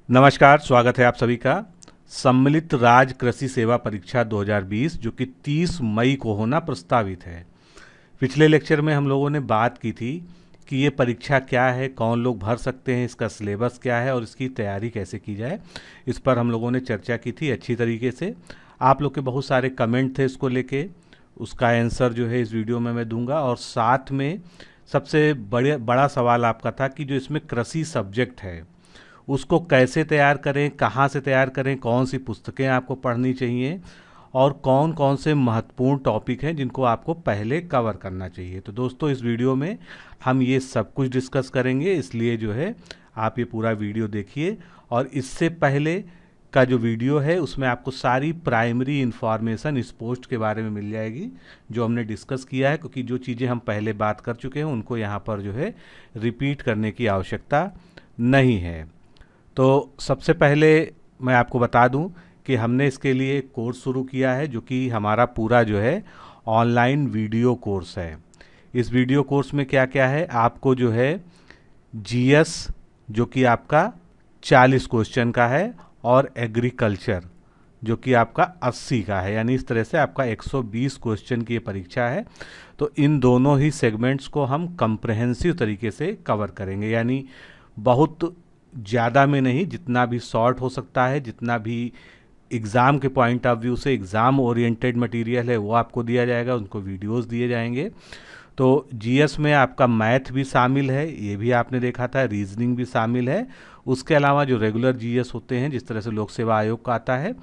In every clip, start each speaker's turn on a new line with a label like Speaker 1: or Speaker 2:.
Speaker 1: नमस्कार, स्वागत है आप सभी का सम्मिलित राज्य कृषि सेवा परीक्षा 2020 जो कि 30 मई को होना प्रस्तावित है। पिछले लेक्चर में हम लोगों ने बात की थी कि ये परीक्षा क्या है, कौन लोग भर सकते हैं, इसका सिलेबस क्या है और इसकी तैयारी कैसे की जाए। इस पर हम लोगों ने चर्चा की थी अच्छी तरीके से। आप लोग के बहुत सारे कमेंट थे इसको लेके, उसका आंसर जो है इस वीडियो में मैं दूंगा। और साथ में सबसे बड़ा सवाल आपका था कि जो इसमें कृषि सब्जेक्ट है उसको कैसे तैयार करें, कहाँ से तैयार करें, कौन सी पुस्तकें आपको पढ़नी चाहिए और कौन कौन से महत्वपूर्ण टॉपिक हैं जिनको आपको पहले कवर करना चाहिए। तो दोस्तों, इस वीडियो में हम ये सब कुछ डिस्कस करेंगे, इसलिए जो है आप ये पूरा वीडियो देखिए। और इससे पहले का जो वीडियो है उसमें आपको सारी प्राइमरी इन्फॉर्मेशन इस पोस्ट के बारे में मिल जाएगी जो हमने डिस्कस किया है, क्योंकि जो चीज़ें हम पहले बात कर चुके हैं उनको यहाँ पर जो है रिपीट करने की आवश्यकता नहीं है। तो सबसे पहले मैं आपको बता दूं कि हमने इसके लिए एक कोर्स शुरू किया है जो कि हमारा पूरा जो है ऑनलाइन वीडियो कोर्स है। इस वीडियो कोर्स में क्या क्या है, आपको जो है जीएस जो कि आपका 40 क्वेश्चन का है और एग्रीकल्चर जो कि आपका 80 का है, यानी इस तरह से आपका 120 क्वेश्चन की ये परीक्षा है। तो इन दोनों ही सेगमेंट्स को हम कंप्रहेंसिव तरीके से कवर करेंगे, यानी बहुत ज़्यादा में नहीं, जितना भी शॉर्ट हो सकता है, जितना भी एग्ज़ाम के पॉइंट ऑफ व्यू से एग्ज़ाम ओरिएंटेड मटेरियल है वो आपको दिया जाएगा, उनको वीडियोस दिए जाएंगे। तो जीएस में आपका मैथ भी शामिल है, ये भी आपने देखा था, रीजनिंग भी शामिल है। उसके अलावा जो रेगुलर जीएस होते हैं जिस तरह से लोक सेवा आयोग का आता है,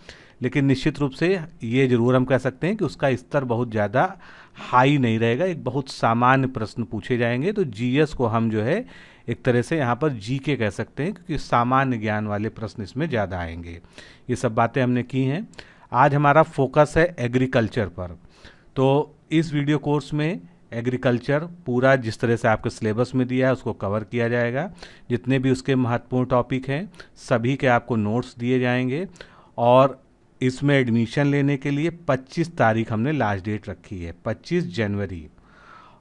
Speaker 1: लेकिन निश्चित रूप से ये जरूर हम कह सकते हैं कि उसका स्तर बहुत ज़्यादा हाई नहीं रहेगा, एक बहुत सामान्य प्रश्न पूछे जाएंगे। तो जीएस को हम जो है एक तरह से यहाँ पर जीके कह सकते हैं, क्योंकि सामान्य ज्ञान वाले प्रश्न इसमें ज़्यादा आएंगे। ये सब बातें हमने की हैं। आज हमारा फोकस है एग्रीकल्चर पर। तो इस वीडियो कोर्स में एग्रीकल्चर पूरा जिस तरह से आपके सिलेबस में दिया है उसको कवर किया जाएगा। जितने भी उसके महत्वपूर्ण टॉपिक हैं सभी के आपको नोट्स दिए जाएंगे। और इसमें एडमिशन लेने के लिए 25 तारीख हमने लास्ट डेट रखी है, 25 जनवरी।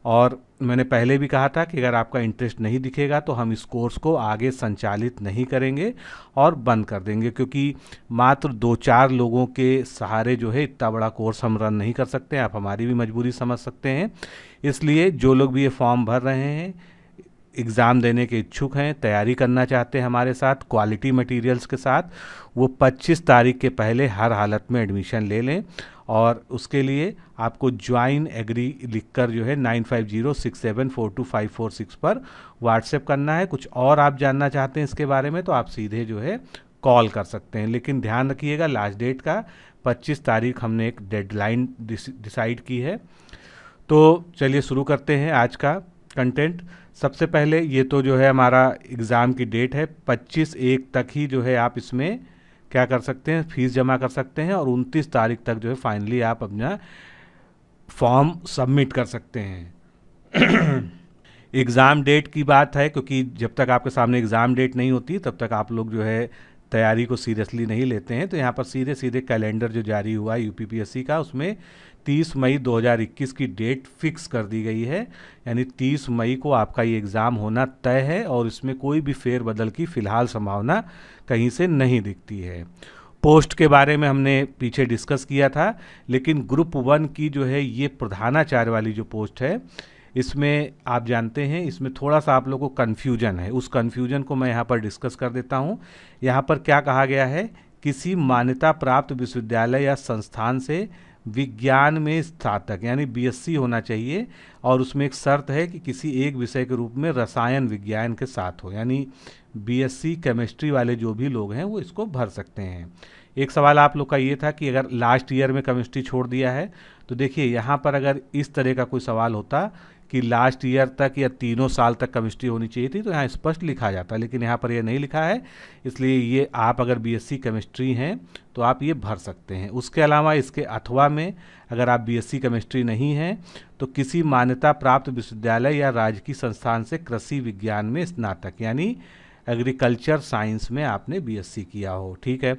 Speaker 1: और मैंने पहले भी कहा था कि अगर आपका इंटरेस्ट नहीं दिखेगा तो हम इस कोर्स को आगे संचालित नहीं करेंगे और बंद कर देंगे, क्योंकि मात्र 2-4 लोगों के सहारे जो है इतना बड़ा कोर्स हम रन नहीं कर सकते। आप हमारी भी मजबूरी समझ सकते हैं। इसलिए जो लोग भी ये फॉर्म भर रहे हैं, एग्ज़ाम देने के इच्छुक हैं, तैयारी करना चाहते हैं हमारे साथ क्वालिटी मटेरियल्स के साथ, वो 25 तारीख के पहले हर हालत में एडमिशन ले लें। और उसके लिए आपको ज्वाइन एग्री लिखकर जो है 9506742546 पर व्हाट्सएप करना है। कुछ और आप जानना चाहते हैं इसके बारे में तो आप सीधे जो है कॉल कर सकते हैं, लेकिन ध्यान रखिएगा लास्ट डेट का 25 तारीख हमने एक डेडलाइन डिसाइड की है। तो चलिए शुरू करते हैं आज का कंटेंट। सबसे पहले ये तो जो है हमारा एग्ज़ाम की डेट है 25/1 तक ही जो है आप इसमें क्या कर सकते हैं, फीस जमा कर सकते हैं और 29 तारीख तक जो है फाइनली आप अपना फॉर्म सबमिट कर सकते हैं। एग्ज़ाम डेट की बात है, क्योंकि जब तक आपके सामने एग्ज़ाम डेट नहीं होती तब तक आप लोग जो है तैयारी को सीरियसली नहीं लेते हैं। तो यहाँ पर सीधे सीधे कैलेंडर जो जारी हुआ है यूपीपीएससी का, उसमें 30 मई 2021 की डेट फिक्स कर दी गई है, यानी 30 मई को आपका ये एग्ज़ाम होना तय है और इसमें कोई भी फेरबदल की फ़िलहाल संभावना कहीं से नहीं दिखती है। पोस्ट के बारे में हमने पीछे डिस्कस किया था, लेकिन ग्रुप 1 की जो है ये प्रधानाचार्य वाली जो पोस्ट है, इसमें आप जानते हैं इसमें थोड़ा सा आप लोगों को कन्फ्यूजन है। उस कन्फ्यूजन को मैं यहाँ पर डिस्कस कर देता हूँ। यहाँ पर क्या कहा गया है, किसी मान्यता प्राप्त विश्वविद्यालय या संस्थान से विज्ञान में स्नातक यानी बीएससी होना चाहिए, और उसमें एक शर्त है कि किसी एक विषय के रूप में रसायन विज्ञान के साथ हो, यानी बीएससी केमिस्ट्री वाले जो भी लोग हैं वो इसको भर सकते हैं। एक सवाल आप लोग का ये था कि अगर लास्ट ईयर में केमिस्ट्री छोड़ दिया है, तो देखिए यहाँ पर अगर इस तरह का कोई सवाल होता कि लास्ट ईयर तक या 3 साल तक केमिस्ट्री होनी चाहिए थी तो यहाँ स्पष्ट लिखा जाता, लेकिन यहाँ पर ये नहीं लिखा है। इसलिए ये आप अगर बीएससी केमिस्ट्री हैं तो आप ये भर सकते हैं। उसके अलावा इसके अथवा में अगर आप बीएससी केमिस्ट्री नहीं हैं तो किसी मान्यता प्राप्त विश्वविद्यालय या राजकीय संस्थान से कृषि विज्ञान में स्नातक यानी एग्रीकल्चर साइंस में आपने बीएससी किया हो, ठीक है।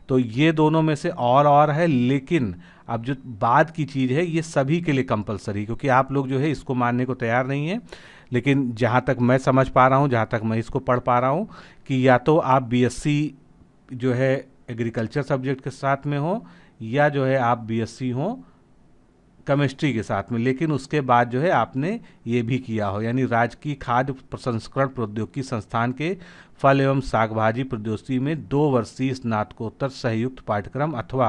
Speaker 1: तो ये दोनों में से और है, लेकिन अब जो बाद की चीज़ है ये सभी के लिए कंपलसरी, क्योंकि आप लोग जो है इसको मानने को तैयार नहीं है। लेकिन जहाँ तक मैं समझ पा रहा हूँ, जहाँ तक मैं इसको पढ़ पा रहा हूँ कि या तो आप बीएससी जो है एग्रीकल्चर सब्जेक्ट के साथ में हो, या जो है आप बीएससी हो केमिस्ट्री के साथ में, लेकिन उसके बाद जो है आपने ये भी किया हो, यानी राजकीय खाद्य प्रसंस्करण प्रौद्योगिकी संस्थान के फल एवं शाक भाजी प्रौद्योगिकी में 2 वर्षीय स्नातकोत्तर सहयुक्त पाठ्यक्रम अथवा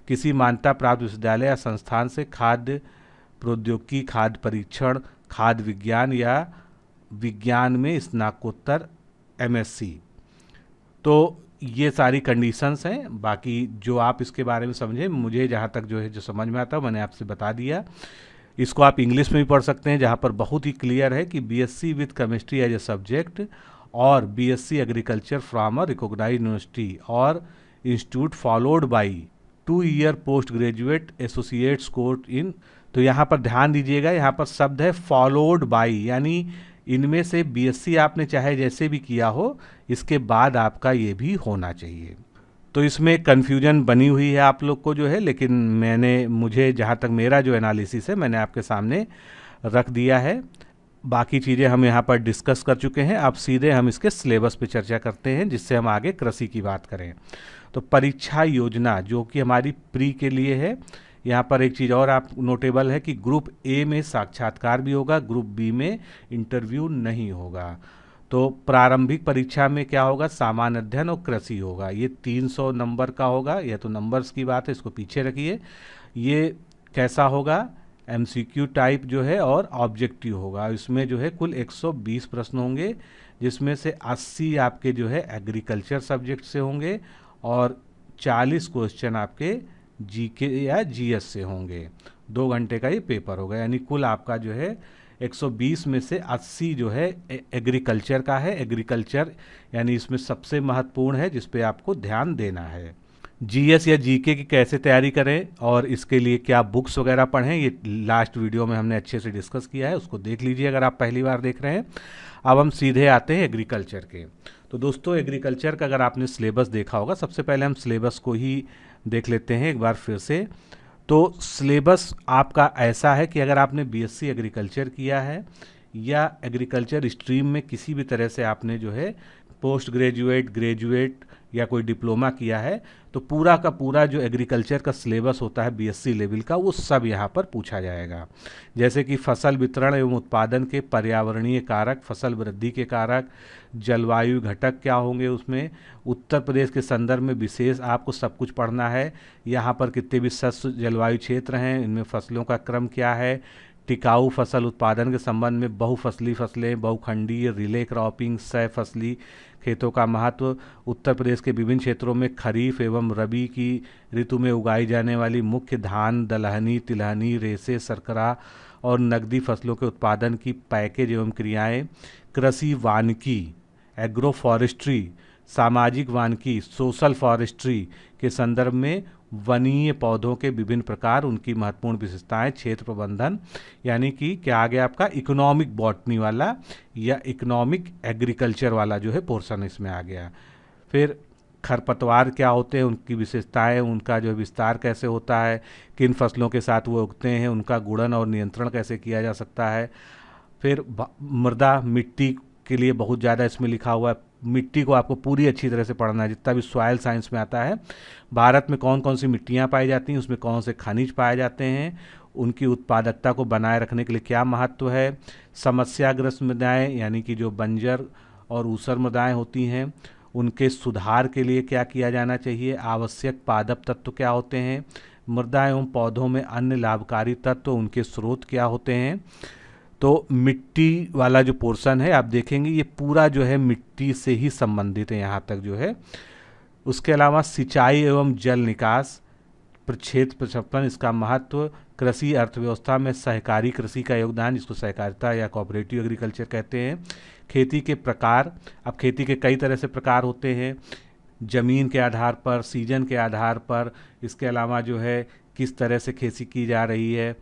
Speaker 1: किसी मान्यता प्राप्त विश्वविद्यालय या संस्थान से खाद्य प्रौद्योगिकी, खाद्य परीक्षण, खाद्य विज्ञान या विज्ञान में स्नातकोत्तर एमएससी। तो ये सारी कंडीशंस हैं। बाकी जो आप इसके बारे में समझें, मुझे जहाँ तक जो है जो समझ में आता है मैंने आपसे बता दिया। इसको आप इंग्लिश में भी पढ़ सकते हैं, जहाँ पर बहुत ही क्लियर है कि BSc with chemistry as a subject और BSc agriculture from a recognised university और institute followed by 2 year post graduate associates course in. तो यहाँ पर ध्यान दीजिएगा, यहाँ पर शब्द है फॉलोड बाई, यानी इनमें से बीएससी आपने चाहे जैसे भी किया हो, इसके बाद आपका ये भी होना चाहिए। तो इसमें कन्फ्यूजन बनी हुई है आप लोग को जो है, लेकिन मुझे जहाँ तक मेरा जो एनालिसिस है मैंने आपके सामने रख दिया है। बाकी चीज़ें हम यहाँ पर डिस्कस कर चुके हैं। अब सीधे हम इसके सिलेबस पे चर्चा करते हैं, जिससे हम आगे कृषि की बात करें। तो परीक्षा योजना जो कि हमारी प्री के लिए है, यहाँ पर एक चीज़ और आप नोटेबल है कि ग्रुप ए में साक्षात्कार भी होगा, ग्रुप बी में इंटरव्यू नहीं होगा। तो प्रारंभिक परीक्षा में क्या होगा, सामान्य अध्ययन और कृषि होगा। ये 300 नंबर का होगा। यह तो नंबर्स की बात है, इसको पीछे रखिए। ये कैसा होगा, एमसीक्यू टाइप जो है और ऑब्जेक्टिव होगा। इसमें जो है कुल 120 प्रश्न होंगे, जिसमें से 80 आपके जो है एग्रीकल्चर सब्जेक्ट से होंगे और 40 क्वेश्चन आपके जीके या जीएस से होंगे। 2 घंटे का ये पेपर होगा, यानी कुल आपका जो है 120 में से 80 जो है एग्रीकल्चर का है। एग्रीकल्चर यानी इसमें सबसे महत्वपूर्ण है, जिस पे आपको ध्यान देना है। जीएस या जीके की कैसे तैयारी करें और इसके लिए क्या बुक्स वगैरह पढ़ें, ये लास्ट वीडियो में हमने अच्छे से डिस्कस किया है, उसको देख लीजिए अगर आप पहली बार देख रहे हैं। अब हम सीधे आते हैं एग्रीकल्चर के। तो दोस्तों एग्रीकल्चर का अगर आपने सिलेबस देखा होगा, सबसे पहले हम सिलेबस को ही देख लेते हैं एक बार फिर से। तो सिलेबस आपका ऐसा है कि अगर आपने बीएससी एग्रीकल्चर किया है या एग्रीकल्चर स्ट्रीम में किसी भी तरह से आपने जो है पोस्ट ग्रेजुएट, ग्रेजुएट या कोई डिप्लोमा किया है, तो पूरा का पूरा जो एग्रीकल्चर का सिलेबस होता है बीएससी लेवल का, वो सब यहाँ पर पूछा जाएगा। जैसे कि फसल वितरण एवं उत्पादन के पर्यावरणीय कारक, फसल वृद्धि के कारक, जलवायु घटक क्या होंगे उसमें, उत्तर प्रदेश के संदर्भ में विशेष आपको सब कुछ पढ़ना है। यहाँ पर कितने भी शस्त्र जलवायु क्षेत्र हैं, इनमें फसलों का क्रम क्या है, टिकाऊ फसल उत्पादन के संबंध में बहुफसली फसलें, बहुखंडीय, रिले क्रॉपिंग, सह फसली खेतों का महत्व, उत्तर प्रदेश के विभिन्न क्षेत्रों में खरीफ एवं रबी की ऋतु में उगाई जाने वाली मुख्य धान, दलहनी, तिलहनी, रेसे, सरकरा और नकदी फसलों के उत्पादन की पैकेज एवं क्रियाएं, कृषि वानिकी, एग्रो फॉरेस्ट्री, सामाजिक वानिकी, सोशल फॉरेस्ट्री के संदर्भ में वनीय पौधों के विभिन्न प्रकार, उनकी महत्वपूर्ण विशेषताएं, क्षेत्र प्रबंधन, यानी कि क्या आ गया आपका इकोनॉमिक बॉटनी वाला या इकोनॉमिक एग्रीकल्चर वाला जो है पोर्शन इसमें आ गया। फिर खरपतवार क्या होते हैं, उनकी विशेषताएं, उनका जो विस्तार कैसे होता है, किन फसलों के साथ वो उगते हैं, उनका गुणन और नियंत्रण कैसे किया जा सकता है। फिर मृदा, मिट्टी के लिए बहुत ज़्यादा इसमें लिखा हुआ है। मिट्टी को आपको पूरी अच्छी तरह से पढ़ना है, जितना भी सॉइल साइंस में आता है। भारत में कौन कौन सी मिट्टियाँ पाई जाती हैं, उसमें कौन से खनिज पाए जाते हैं, उनकी उत्पादकता को बनाए रखने के लिए क्या महत्व है, समस्याग्रस्त मृदाएँ यानी कि जो बंजर और ऊसर मृदाएँ होती हैं, उनके सुधार के लिए क्या किया जाना चाहिए, आवश्यक पादप तत्व क्या होते हैं, मृदा एवं पौधों में अन्य लाभकारी तत्व, उनके स्रोत क्या होते हैं। तो मिट्टी वाला जो पोर्शन है आप देखेंगे ये पूरा जो है मिट्टी से ही संबंधित है यहाँ तक जो है। उसके अलावा सिंचाई एवं जल निकास, क्षेत्र प्रक्षेपण, इसका महत्व, कृषि अर्थव्यवस्था में सहकारी कृषि का योगदान, जिसको सहकारिता या कोऑपरेटिव एग्रीकल्चर कहते हैं। खेती के प्रकार, अब खेती के कई तरह से प्रकार होते हैं, ज़मीन के आधार पर, सीजन के आधार पर, इसके अलावा जो है किस तरह से खेती की जा रही है,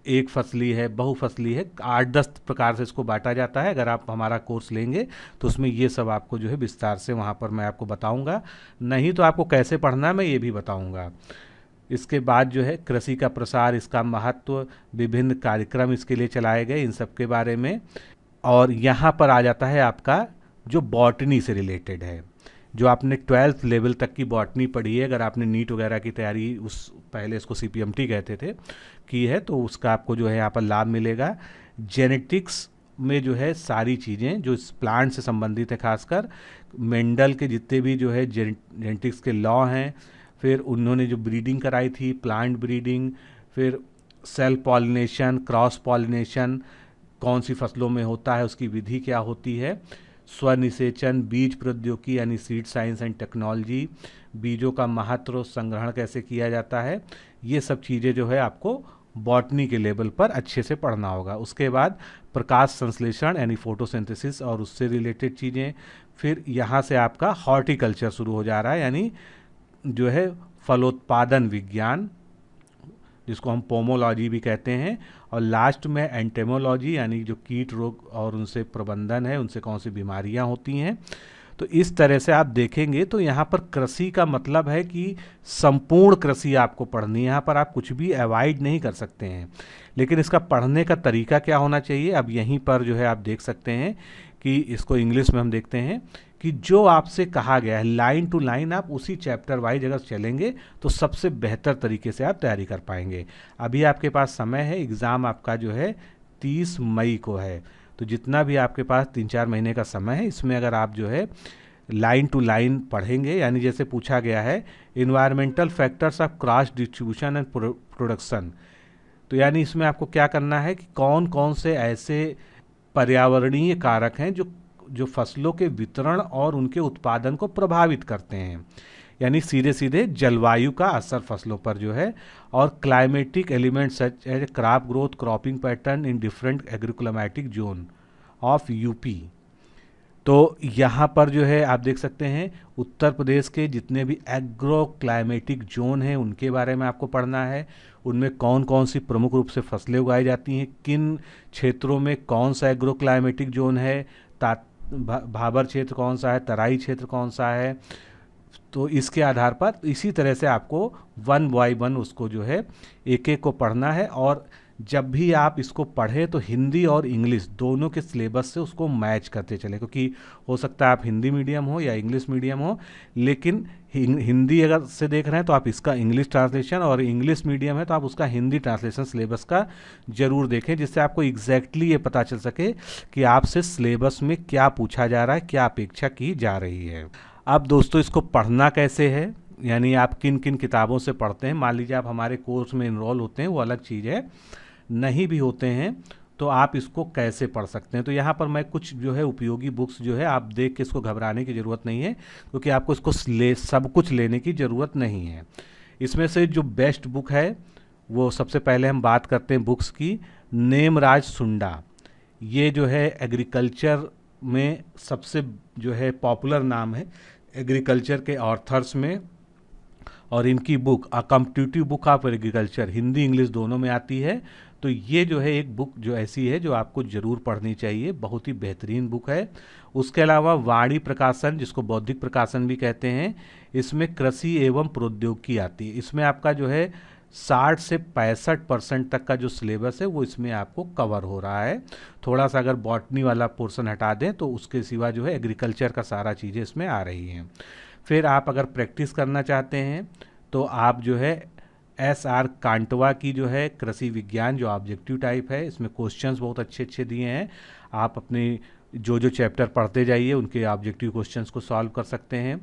Speaker 1: एक फसली है, बहुफसली है, 8-10 प्रकार से इसको बांटा जाता है। अगर आप हमारा कोर्स लेंगे तो उसमें ये सब आपको जो है विस्तार से वहाँ पर मैं आपको बताऊँगा, नहीं तो आपको कैसे पढ़ना है मैं ये भी बताऊँगा। इसके बाद जो है कृषि का प्रसार, इसका महत्व, विभिन्न कार्यक्रम इसके लिए चलाए गए, इन सब के बारे में। और यहाँ पर आ जाता है आपका जो बॉटनी से रिलेटेड है, जो आपने 12th लेवल तक की बॉटनी पढ़ी है, अगर आपने नीट वगैरह की तैयारी उस पहले इसको CPMT कहते थे की है, तो उसका आपको जो है यहाँ पर लाभ मिलेगा। जेनेटिक्स में जो है सारी चीज़ें जो इस प्लांट से संबंधित है, खासकर मेंडल के जितने भी जो है जेनेटिक्स के लॉ हैं, फिर उन्होंने जो ब्रीडिंग कराई थी, प्लांट ब्रीडिंग, फिर सेल्फ पॉलिनेशन, क्रॉस पॉलिनेशन कौन सी फसलों में होता है, उसकी विधि क्या होती है, स्वनिषेचन, बीज प्रौद्योगिकी यानी सीड साइंस एंड टेक्नोलॉजी, बीजों का महत्व, संग्रहण कैसे किया जाता है, ये सब चीज़ें जो है आपको बॉटनी के लेवल पर अच्छे से पढ़ना होगा। उसके बाद प्रकाश संश्लेषण यानी फोटोसिंथेसिस और उससे रिलेटेड चीज़ें, फिर यहाँ से आपका हॉर्टिकल्चर शुरू हो जा रहा है, यानी जो है फलोत्पादन विज्ञान, जिसको हम पोमोलॉजी भी कहते हैं, और लास्ट में एंटेमोलॉजी यानी जो कीट रोग और उनसे प्रबंधन है, उनसे कौन सी बीमारियां होती हैं। तो इस तरह से आप देखेंगे तो यहाँ पर कृषि का मतलब है कि संपूर्ण कृषि आपको पढ़नी है, यहाँ पर आप कुछ भी अवॉइड नहीं कर सकते हैं। लेकिन इसका पढ़ने का तरीका क्या होना चाहिए, अब यहीं पर जो है आप देख सकते हैं कि इसको इंग्लिश में हम देखते हैं कि जो आपसे कहा गया है लाइन टू लाइन आप उसी चैप्टर वाइज अगर चलेंगे तो सबसे बेहतर तरीके से आप तैयारी कर पाएंगे। अभी आपके पास समय है, एग्ज़ाम आपका जो है 30 मई को है, तो जितना भी आपके पास 3-4 महीने का समय है, इसमें अगर आप जो है लाइन टू लाइन पढ़ेंगे, यानी जैसे पूछा गया है environmental factors of cross distribution and production, तो यानी इसमें आपको क्या करना है कि कौन कौन से ऐसे पर्यावरणीय कारक हैं जो फसलों के वितरण और उनके उत्पादन को प्रभावित करते हैं, यानी सीधे सीधे जलवायु का असर फसलों पर जो है, और climatic element such as crop growth, cropping pattern in different agroclimatic zone of UP. तो यहाँ पर जो है आप देख सकते हैं उत्तर प्रदेश के जितने भी एग्रो क्लाइमेटिक जोन हैं उनके बारे में आपको पढ़ना है, उनमें कौन कौन सी प्रमुख रूप से फसलें उगाई जाती हैं, किन क्षेत्रों में कौन सा एग्रो क्लाइमेटिक जोन है, भाबर क्षेत्र कौन सा है, तराई क्षेत्र कौन सा है। तो इसके आधार पर इसी तरह से आपको 1 बाय 1 उसको जो है एक एक को पढ़ना है, और जब भी आप इसको पढ़ें तो हिंदी और इंग्लिश दोनों के सिलेबस से उसको मैच करते चले, क्योंकि हो सकता है आप हिंदी मीडियम हो या इंग्लिश मीडियम हो, लेकिन हिंदी अगर से देख रहे हैं तो आप इसका इंग्लिश ट्रांसलेशन, और इंग्लिश मीडियम है तो आप उसका हिंदी ट्रांसलेशन सिलेबस का जरूर देखें, जिससे आपको एग्जैक्टली ये पता चल सके कि आपसे सिलेबस में क्या पूछा जा रहा है, क्या अपेक्षा की जा रही है। अब दोस्तों इसको पढ़ना कैसे है, यानी आप किन किन किताबों से पढ़ते हैं। मान लीजिए आप हमारे कोर्स में इनरोल होते हैं, वो अलग चीज़ है, नहीं भी होते हैं तो आप इसको कैसे पढ़ सकते हैं। तो यहाँ पर मैं कुछ जो है उपयोगी बुक्स जो है आप देख के इसको घबराने की ज़रूरत नहीं है, क्योंकि आपको इसको सब कुछ लेने की ज़रूरत नहीं है। इसमें से जो बेस्ट बुक है वो सबसे पहले हम बात करते हैं बुक्स की, नेमराज सुंडा। ये जो है एग्रीकल्चर में सबसे जो है पॉपुलर नाम है एग्रीकल्चर के ऑथर्स में, और इनकी book a competitive book of agriculture Hindi English दोनों में आती है। तो ये जो है एक बुक जो ऐसी है जो आपको ज़रूर पढ़नी चाहिए, बहुत ही बेहतरीन बुक है। उसके अलावा वाणी प्रकाशन, जिसको बौद्धिक प्रकाशन भी कहते हैं, इसमें कृषि एवं प्रौद्योगिकी आती है। इसमें आपका जो है 60 से 65% तक का जो सिलेबस है वो इसमें आपको कवर हो रहा है। थोड़ा सा अगर बॉटनी वाला पोर्शन हटा दें तो उसके सिवा जो है एग्रीकल्चर का सारा चीज़ें इसमें आ रही हैं। फिर आप अगर प्रैक्टिस करना चाहते हैं तो आप जो है SR कांटवा की जो है कृषि विज्ञान जो ऑब्जेक्टिव टाइप है, इसमें क्वेश्चंस बहुत अच्छे अच्छे दिए हैं। आप अपने जो चैप्टर पढ़ते जाइए उनके ऑब्जेक्टिव क्वेश्चंस को सॉल्व कर सकते हैं।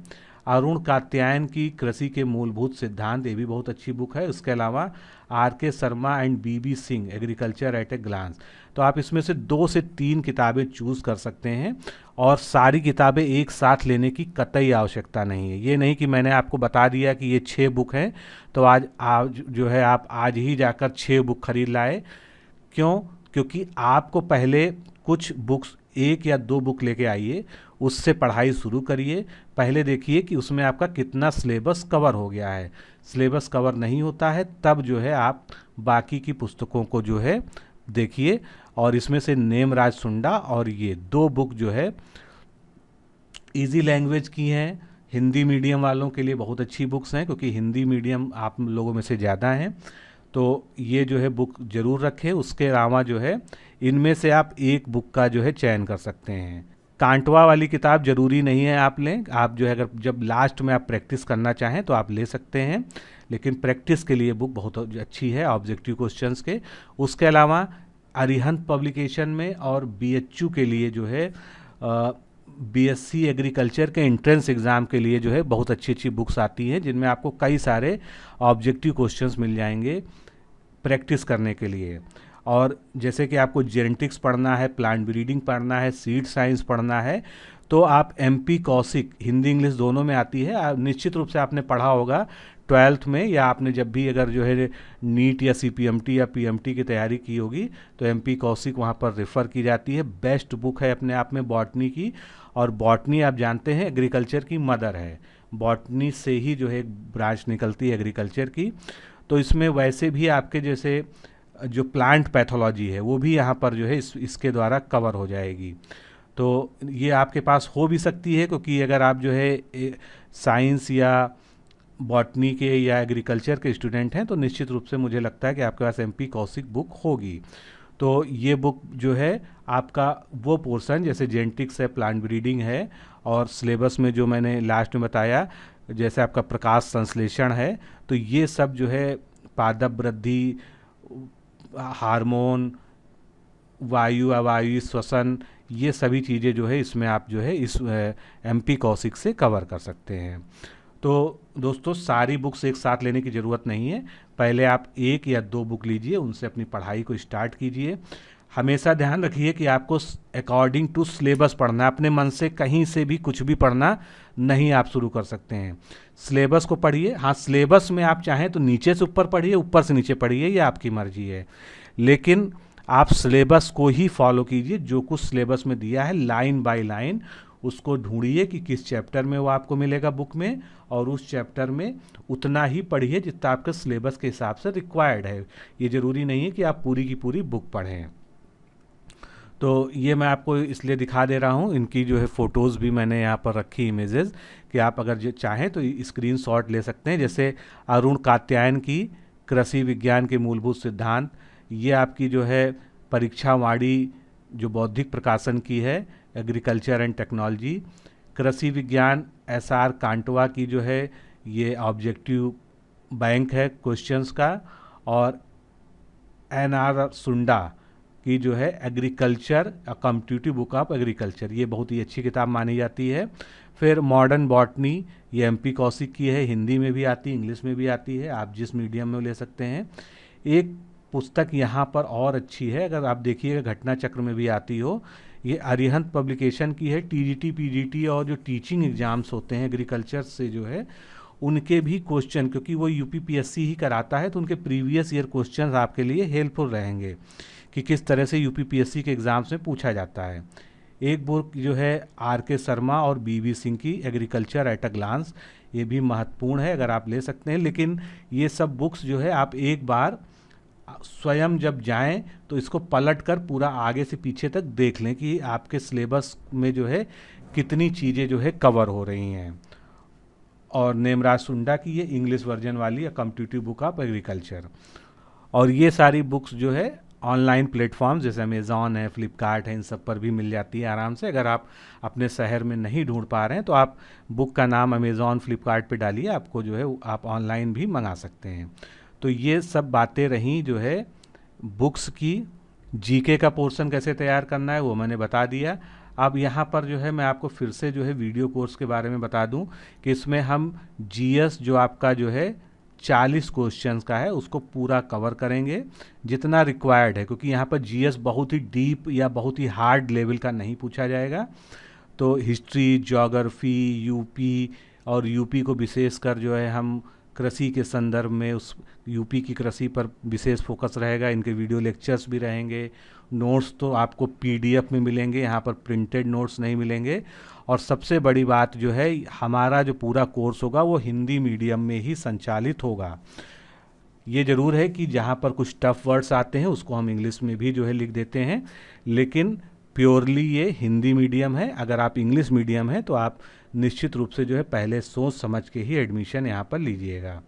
Speaker 1: अरुण कात्यायन की कृषि के मूलभूत सिद्धांत, ये भी बहुत अच्छी बुक है। उसके अलावा RK Sharma and BB Singh agriculture at a glance. तो आप इसमें से 2 से 3 किताबें चूज़ कर सकते हैं, और सारी किताबें एक साथ लेने की कतई आवश्यकता नहीं है। ये नहीं कि मैंने आपको बता दिया कि ये 6 बुक हैं तो आज जो है आप आज ही जाकर 6 बुक खरीद लाए। क्यों? क्योंकि आपको पहले कुछ बुक्स 1 या 2 बुक लेके आइए, उससे पढ़ाई शुरू करिए। पहले देखिए कि उसमें आपका कितना सिलेबस कवर हो गया है। सिलेबस कवर नहीं होता है तब जो है आप बाकी की पुस्तकों को जो है देखिए, और इसमें से नेमराज सुंडा और ये 2 बुक जो है इजी लैंग्वेज की हैं, हिंदी मीडियम वालों के लिए बहुत अच्छी बुक्स हैं, क्योंकि हिंदी मीडियम आप लोगों में से ज़्यादा हैं। तो ये जो है बुक ज़रूर रखें। उसके अलावा जो है इनमें से आप एक बुक का जो है चयन कर सकते हैं। कांटवा वाली किताब ज़रूरी नहीं है आप लें, आप जो है अगर जब लास्ट में आप प्रैक्टिस करना चाहें तो आप ले सकते हैं, लेकिन प्रैक्टिस के लिए बुक बहुत अच्छी है ऑब्जेक्टिव क्वेश्चंस के। उसके अलावा अरिहंत पब्लिकेशन में और बीएचयू के लिए जो है बीएससी एग्रीकल्चर के एंट्रेंस एग्ज़ाम के लिए जो है बहुत अच्छी अच्छी बुक्स आती हैं, जिनमें आपको कई सारे ऑब्जेक्टिव क्वेश्चंस मिल जाएंगे प्रैक्टिस करने के लिए। और जैसे कि आपको जेनेटिक्स पढ़ना है, प्लांट ब्रीडिंग पढ़ना है, सीड साइंस पढ़ना है, तो आप एमपी कौशिक, हिंदी इंग्लिश दोनों में आती है, आप निश्चित रूप से आपने पढ़ा होगा 12th में, या आपने जब भी अगर जो है नीट या सीपीएमटी या पीएमटी की तैयारी की होगी तो एमपी कौशिक वहाँ पर रेफ़र की जाती है। बेस्ट बुक है अपने आप में बॉटनी की, और बॉटनी आप जानते हैं एग्रीकल्चर की मदर है, बॉटनी से ही जो है ब्रांच निकलती है एग्रीकल्चर की। तो इसमें वैसे भी आपके जैसे जो प्लांट पैथोलॉजी है वो भी यहाँ पर जो है इसके द्वारा कवर हो जाएगी। तो ये आपके पास हो भी सकती है, क्योंकि अगर आप जो है साइंस या बॉटनी के या एग्रीकल्चर के स्टूडेंट हैं तो निश्चित रूप से मुझे लगता है कि आपके पास एमपी कौशिक बुक होगी। तो ये बुक जो है आपका वो पोर्शन जैसे जेनेटिक्स है, प्लांट ब्रीडिंग है, और सिलेबस में जो मैंने लास्ट में बताया जैसे आपका प्रकाश संश्लेषण है, तो ये सब जो है पादप वृद्धि, हार्मोन, वायु अवायु श्वसन, ये सभी चीज़ें जो है इसमें आप जो है इस एमपी कौशिक से कवर कर सकते हैं। तो दोस्तों सारी बुक्स एक साथ लेने की ज़रूरत नहीं है, पहले आप एक या दो बुक लीजिए, उनसे अपनी पढ़ाई को स्टार्ट कीजिए। हमेशा ध्यान रखिए कि आपको अकॉर्डिंग टू सिलेबस पढ़ना है, अपने मन से कहीं से भी कुछ भी पढ़ना नहीं आप शुरू कर सकते हैं। सिलेबस को पढ़िए, हाँ सिलेबस में आप चाहें तो नीचे से ऊपर पढ़िए, ऊपर से नीचे पढ़िए, ये आपकी मर्जी है, लेकिन आप सिलेबस को ही फॉलो कीजिए। जो कुछ सिलेबस में दिया है लाइन बाय लाइन उसको ढूंढिए कि किस चैप्टर में वो आपको मिलेगा बुक में, और उस चैप्टर में उतना ही पढ़िए जितना आपके सिलेबस के हिसाब से रिक्वायर्ड है। ये ज़रूरी नहीं है कि आप पूरी की पूरी बुक पढ़ें। तो ये मैं आपको इसलिए दिखा दे रहा हूँ, इनकी जो है फ़ोटोज़ भी मैंने यहाँ पर रखी इमेजेस, कि आप अगर जो चाहें तो स्क्रीनशॉट ले सकते हैं। जैसे अरुण कात्यायन की कृषि विज्ञान के मूलभूत सिद्धांत, ये आपकी जो है परीक्षा वाणी जो बौद्धिक प्रकाशन की है, एग्रीकल्चर एंड टेक्नोलॉजी। कृषि विज्ञान एसआर कांटवा की जो है ये ऑब्जेक्टिव बैंक है क्वेश्चंस का, और एनआर सुंडा की जो है agriculture competitive book of agriculture, ये बहुत ही अच्छी किताब मानी जाती है। फिर मॉडर्न बॉटनी, ये एमपी कौशिक की है, हिंदी में भी आती है, इंग्लिश में भी आती है, आप जिस मीडियम में ले सकते हैं। एक पुस्तक यहाँ पर और अच्छी है, अगर आप देखिएगा घटना चक्र में भी आती हो, ये अरिहंत पब्लिकेशन की है। टीजीटी पीजीटी और जो टीचिंग एग्जाम्स होते हैं एग्रीकल्चर से जो है उनके भी क्वेश्चन, क्योंकि वो यूपीपीएससी ही कराता है, तो उनके प्रीवियस ईयर क्वेश्चंस आपके लिए हेल्पफुल रहेंगे कि किस तरह से यूपीपीएससी के एग्ज़ाम्स में पूछा जाता है। एक बुक जो है आर के शर्मा और बीवी सिंह की एग्रीकल्चर एट अ ग्लांस, ये भी महत्वपूर्ण है, अगर आप ले सकते हैं। लेकिन ये सब बुक्स जो है आप एक बार स्वयं जब जाएं तो इसको पलट कर पूरा आगे से पीछे तक देख लें कि आपके सिलेबस में जो है कितनी चीज़ें जो है कवर हो रही हैं। और नेमराज सुंडा की ये इंग्लिश वर्जन वाली कॉम्पिटिटिव बुक ऑफ एग्रीकल्चर। और ये सारी बुक्स जो है ऑनलाइन प्लेटफॉर्म जैसे अमेज़ॉन है, फ्लिपकार्ट है, इन सब पर भी मिल जाती है आराम से। अगर आप अपने शहर में नहीं ढूंढ पा रहे हैं तो आप बुक का नाम अमेज़ॉन फ्लिपकार्ट पे डालिए, आपको जो है आप ऑनलाइन भी मंगा सकते हैं। तो ये सब बातें रहीं जो है बुक्स की। जीके का पोर्शन कैसे तैयार करना है वो मैंने बता दिया। अब यहाँ पर जो है मैं आपको फिर से जो है वीडियो कोर्स के बारे में बता दूं कि इसमें हम जीएस जो आपका जो है 40 क्वेश्चंस का है उसको पूरा कवर करेंगे जितना रिक्वायर्ड है, क्योंकि यहाँ पर जीएस बहुत ही डीप या बहुत ही हार्ड लेवल का नहीं पूछा जाएगा। तो हिस्ट्री, ज्योग्राफी, यूपी और यूपी को विशेषकर जो है हम कृषि के संदर्भ में उस यूपी की कृषि पर विशेष फोकस रहेगा। इनके वीडियो लेक्चर्स भी रहेंगे। नोट्स तो आपको पीडीएफ में मिलेंगे, यहाँ पर प्रिंटेड नोट्स नहीं मिलेंगे। और सबसे बड़ी बात जो है हमारा जो पूरा कोर्स होगा वो हिंदी मीडियम में ही संचालित होगा। ये ज़रूर है कि जहाँ पर कुछ टफ वर्ड्स आते हैं उसको हम इंग्लिश में भी जो है लिख देते हैं, लेकिन प्योरली ये हिंदी मीडियम है। अगर आप इंग्लिश मीडियम है तो आप निश्चित रूप से जो है पहले सोच समझ के ही एडमिशन यहाँ पर लीजिएगा।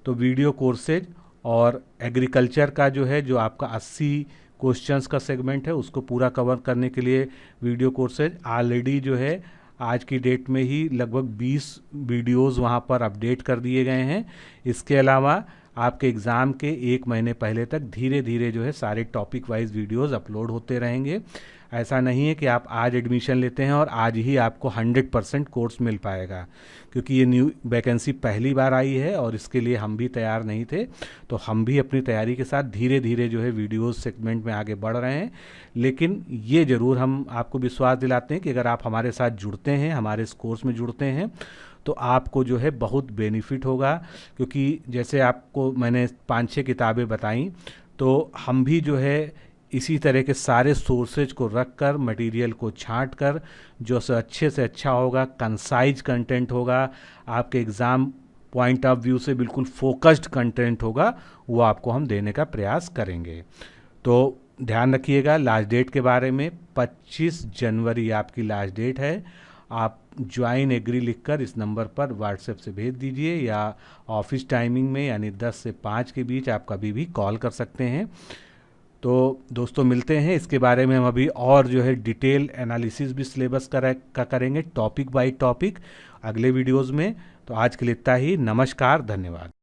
Speaker 1: तो वीडियो कोर्सेज और एग्रीकल्चर का जो है जो आपका 80 क्वेश्चंस का सेगमेंट है उसको पूरा कवर करने के लिए वीडियो कोर्सेज ऑलरेडी जो है आज की डेट में ही लगभग 20 वीडियोस वहाँ पर अपडेट कर दिए गए हैं। इसके अलावा आपके एग्ज़ाम के 1 महीने पहले तक धीरे धीरे जो है सारे टॉपिक वाइज वीडियोस अपलोड होते रहेंगे। ऐसा नहीं है कि आप आज एडमिशन लेते हैं और आज ही आपको 100% कोर्स मिल पाएगा, क्योंकि ये न्यू वैकेंसी पहली बार आई है और इसके लिए हम भी तैयार नहीं थे। तो हम भी अपनी तैयारी के साथ धीरे धीरे जो है वीडियोस सेगमेंट में आगे बढ़ रहे हैं। लेकिन ये ज़रूर हम आपको विश्वास दिलाते हैं कि अगर आप हमारे साथ जुड़ते हैं, हमारे इस कोर्स में जुड़ते हैं, तो आपको जो है बहुत बेनिफिट होगा। क्योंकि जैसे आपको मैंने 5-6 किताबें बताई, तो हम भी जो है इसी तरह के सारे सोर्सेज को रख कर, मटेरियल को छांट कर, जो अच्छे से अच्छा होगा, कंसाइज कंटेंट होगा, आपके एग्ज़ाम पॉइंट ऑफ व्यू से बिल्कुल फोकस्ड कंटेंट होगा, वो आपको हम देने का प्रयास करेंगे। तो ध्यान रखिएगा लास्ट डेट के बारे में, 25 जनवरी आपकी लास्ट डेट है। आप ज्वाइन एग्री लिखकर इस नंबर पर व्हाट्सएप से भेज दीजिए, या ऑफिस टाइमिंग में यानी 10 से 5 के बीच आप कभी भी कॉल कर सकते हैं। तो दोस्तों मिलते हैं, इसके बारे में हम अभी और जो है डिटेल एनालिसिस भी सिलेबस का करेंगे टॉपिक बाय टॉपिक अगले वीडियोज़ में। तो आज के लिए इतना ही। नमस्कार, धन्यवाद।